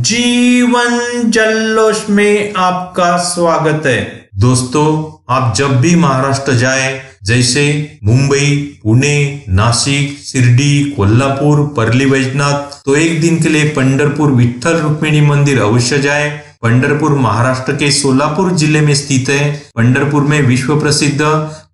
जीवन जल्लोष में आपका स्वागत है। दोस्तों, आप जब भी महाराष्ट्र जाए, जैसे मुंबई, पुणे, नासिक, शिर्डी, कोल्हापुर, परली वैजनाथ, तो एक दिन के लिए पंढरपुर विठ्ठल रुक्मिणी मंदिर अवश्य जाए। पंढरपुर महाराष्ट्र के सोलापुर जिले में स्थित है। पंढरपुर में विश्व प्रसिद्ध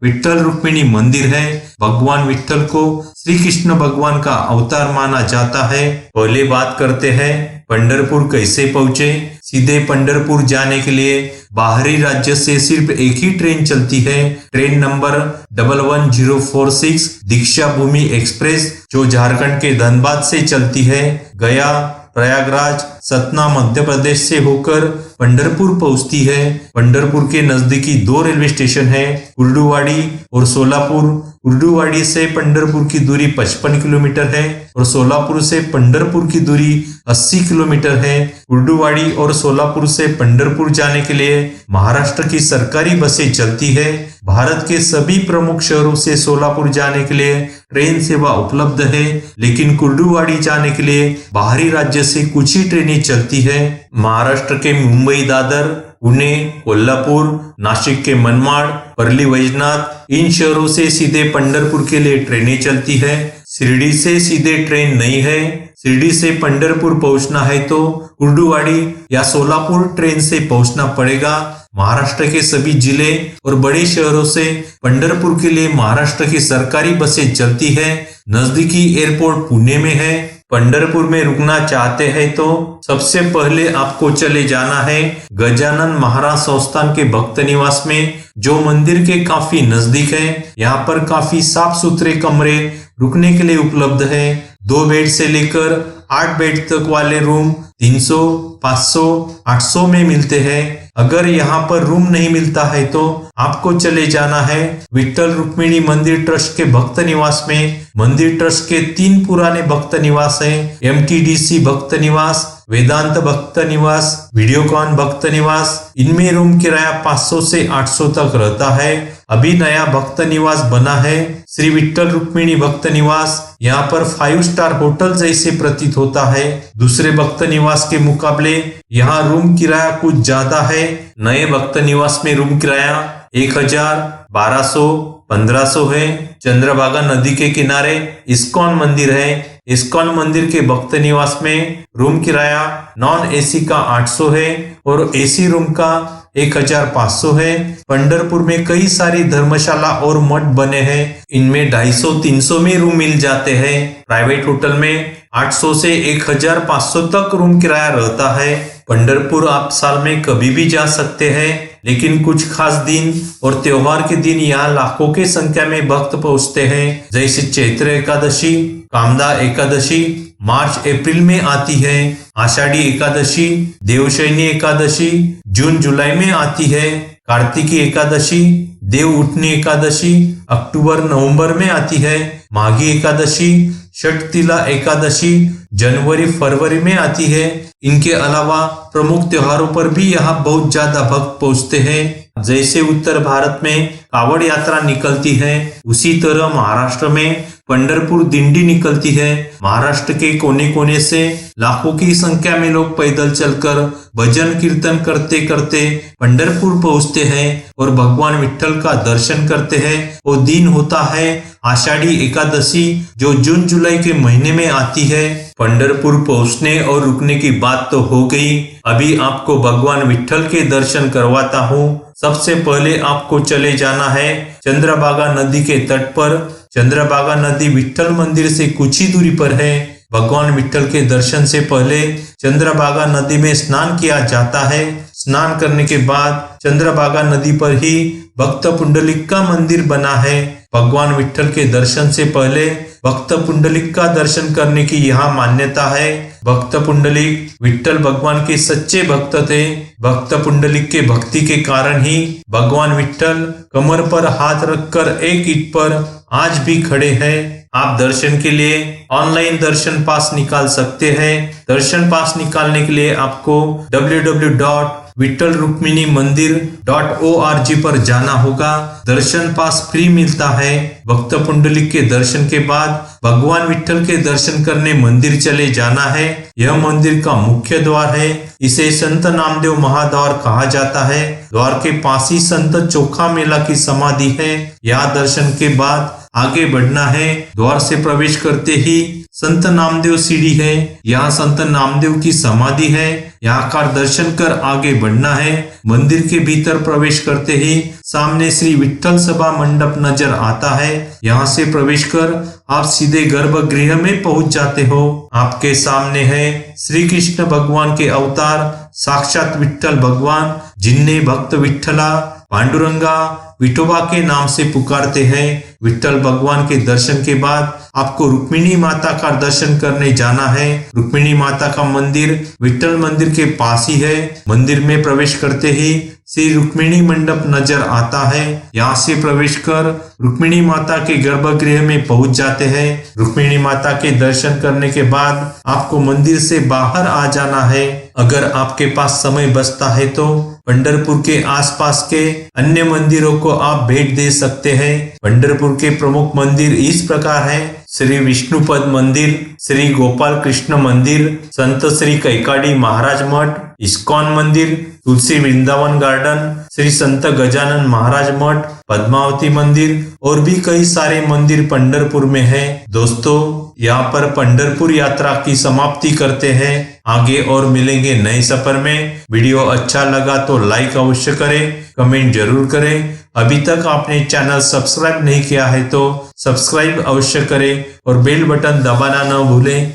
विठ्ठल रुक्मिणी मंदिर है। भगवान विठ्ठल को श्री कृष्ण भगवान का अवतार माना जाता है। पहले बात करते हैं पंढरपुर कैसे पहुंचे। सीधे पंढरपुर जाने के लिए बाहरी राज्य से सिर्फ एक ही ट्रेन चलती है। ट्रेन नंबर 11046 दीक्षा भूमि एक्सप्रेस, जो झारखंड के धनबाद से चलती है। गया, प्रयागराज, सतना मध्य प्रदेश से होकर पंढरपुर पहुंचती है। पंढरपुर के नजदीकी दो रेलवे स्टेशन है, कुर्डुवाड़ी और सोलापुर। कुर्डुवाड़ी से पंढरपुर की दूरी 55 किलोमीटर है और सोलापुर से पंढरपुर की दूरी 80 किलोमीटर है। कुर्डुवाड़ी और सोलापुर से पंढरपुर जाने के लिए महाराष्ट्र की सरकारी बसें चलती है। भारत के सभी प्रमुख शहरों से सोलापुर जाने के लिए ट्रेन सेवा उपलब्ध है, लेकिन कुर्डुवाड़ी जाने के लिए बाहरी राज्य से कुछ ही ट्रेनें चलती है। महाराष्ट्र के मुंबई दादर, पुणे, कोल्हापुर, नासिक के मनमाड, परली वैजनाथ, इन शहरों से सीधे पंढरपुर के लिए ट्रेनें चलती है। शिरडी से सीधे ट्रेन नहीं है। शिरडी से पंढरपुर पहुंचना है तो कुर्डुवाड़ी या सोलापुर ट्रेन से पहुंचना पड़ेगा। महाराष्ट्र के सभी जिले और बड़े शहरों से पंढरपुर के लिए महाराष्ट्र की सरकारी बसें चलती है। नजदीकी एयरपोर्ट पुणे में है। पंढरपुर में रुकना चाहते हैं तो सबसे पहले आपको चले जाना है गजानन महाराज संस्थान के भक्त निवास में, जो मंदिर के काफी नजदीक है। यहाँ पर काफी साफ सुथरे कमरे रुकने के लिए उपलब्ध है। 2 बेड से लेकर 8 बेड तक वाले रूम 300, 500, 800 में मिलते हैं। अगर यहाँ पर रूम नहीं मिलता है तो आपको चले जाना है विठ्ठल रुक्मिणी मंदिर ट्रस्ट के भक्त निवास में। मंदिर ट्रस्ट के 3 पुराने भक्त निवास हैं, MTDC भक्त निवास, वेदांत भक्त निवास, वीडियोकॉन भक्त निवास। इनमें रूम किराया 500 से 800 तक रहता है। अभी नया भक्त निवास बना है श्री विठ्ठल रुक्मिणी भक्त निवास। यहाँ पर 5 स्टार होटल जैसे प्रतीत होता है। दूसरे भक्त निवास के मुकाबले यहाँ रूम किराया कुछ ज्यादा है। नए भक्त निवास में रूम किराया 1000, 1200, 1500 है। चंद्रभागा नदी के किनारे इस्कॉन मंदिर है। इस्कॉन मंदिर के भक्त निवास में रूम किराया नॉन AC का 800 है और AC रूम का 1500 है। पंढरपुर में कई सारी धर्मशाला और मठ बने हैं। इनमें 250-300 में रूम मिल जाते हैं। प्राइवेट होटल में 800 से 1500 तक रूम किराया रहता है। पंढरपुर आप साल में कभी भी जा सकते हैं, लेकिन कुछ खास दिन और त्योहार के दिन यहाँ लाखों की संख्या में भक्त पहुँचते हैं। जैसे चैत्र एकादशी, कामदा एकादशी मार्च अप्रैल में आती है। आषाढ़ी एकादशी, देवशयनी एकादशी जून जुलाई में आती है। कार्तिकी एकादशी, देव उठनी एकादशी अक्टूबर नवंबर में आती है। माघी एकादशी, षटतिला एकादशी जनवरी फरवरी में आती है। इनके अलावा प्रमुख त्योहारों पर भी यहाँ बहुत ज्यादा भक्त पहुँचते हैं। जैसे उत्तर भारत में कावड़ यात्रा निकलती है, उसी तरह महाराष्ट्र में पंढरपुर दिंडी निकलती है। महाराष्ट्र के कोने कोने से लाखों की संख्या में लोग पैदल चलकर भजन कीर्तन करते करते पंढरपुर पहुंचते हैं और भगवान विठ्ठल का दर्शन करते हैं। वो दिन होता है आषाढ़ी एकादशी, जो जून जुलाई के महीने में आती है। पंढरपुर पहुंचने और रुकने की बात तो हो गई। अभी आपको भगवान विठ्ठल के दर्शन करवाता हूँ। सबसे पहले आपको चले जाना है चंद्रभागा नदी के तट पर। चंद्रभागा नदी विठ्ठल मंदिर से कुछ ही दूरी पर है। भगवान विठ्ठल के दर्शन से पहले चंद्रभागा नदी में स्नान किया जाता है। स्नान करने के बाद चंद्रभागा नदी पर ही भक्त पुंडलिक का मंदिर बना है। भगवान विठ्ठल के दर्शन से पहले भक्त पुंडलिक का दर्शन करने की यहाँ मान्यता है। भक्त पुंडलिक विठ्ठल भगवान के सच्चे भक्त थे। भक्त पुंडलिक के भक्ति के कारण ही भगवान विठ्ठल कमर पर हाथ रखकर एक ईंट पर आज भी खड़े हैं। आप दर्शन के लिए ऑनलाइन दर्शन पास निकाल सकते हैं। दर्शन पास निकालने के लिए आपको www विट्ठल रुक्मिणी मंदिर.org पर जाना होगा। दर्शन पास फ्री मिलता है। भक्त पुंडलिक के दर्शन के बाद भगवान विट्ठल के दर्शन करने मंदिर चले जाना है। यह मंदिर का मुख्य द्वार है। इसे संत नामदेव महाद्वार कहा जाता है। द्वार के पास ही संत चोखा मेला की समाधि है। यहाँ दर्शन के बाद आगे बढ़ना है। द्वार से प्रवेश करते ही संत नामदेव सीढ़ी है। यहाँ संत नामदेव की समाधि है। यहाँ का दर्शन कर आगे बढ़ना है। मंदिर के भीतर प्रवेश करते ही सामने श्री विट्ठल सभा मंडप नजर आता है। यहाँ से प्रवेश कर आप सीधे गर्भगृह में पहुंच जाते हो। आपके सामने है श्री कृष्ण भगवान के अवतार साक्षात विट्ठल भगवान, जिन्हें भक्त विट्ठला, पांडुरंगा, विठोबा के नाम से पुकारते हैं। विट्ठल भगवान के दर्शन के बाद आपको रुक्मिणी माता का दर्शन करने जाना है। रुक्मिणी माता का मंदिर विट्ठल मंदिर के पास ही है। मंदिर में प्रवेश करते ही श्री रुक्मिणी मंडप नजर आता है। यहाँ से प्रवेश कर रुक्मिणी माता के गर्भगृह में पहुंच जाते हैं। रुक्मिणी माता के दर्शन करने के बाद आपको मंदिर से बाहर आ जाना है। अगर आपके पास समय बचता है तो पंढरपुर के आसपास के अन्य मंदिरों को आप भेंट दे सकते हैं। पंढरपुर के प्रमुख मंदिर इस प्रकार हैं: श्री विष्णुपद मंदिर, श्री गोपाल कृष्ण मंदिर, संत श्री कैकाडी महाराज मठ, इस्कॉन मंदिर, तुलसी वृंदावन गार्डन, श्री संत गजानन महाराज मठ, पद्मावती मंदिर और भी कई सारे मंदिर पंढरपुर में हैं। दोस्तों, यहाँ पर पंढरपुर यात्रा की समाप्ति करते हैं। आगे और मिलेंगे नए सफर में। वीडियो अच्छा लगा तो लाइक अवश्य करें, कमेंट जरूर करें। अभी तक आपने चैनल सब्सक्राइब नहीं किया है तो सब्सक्राइब अवश्य करें और बेल बटन दबाना न भूलें।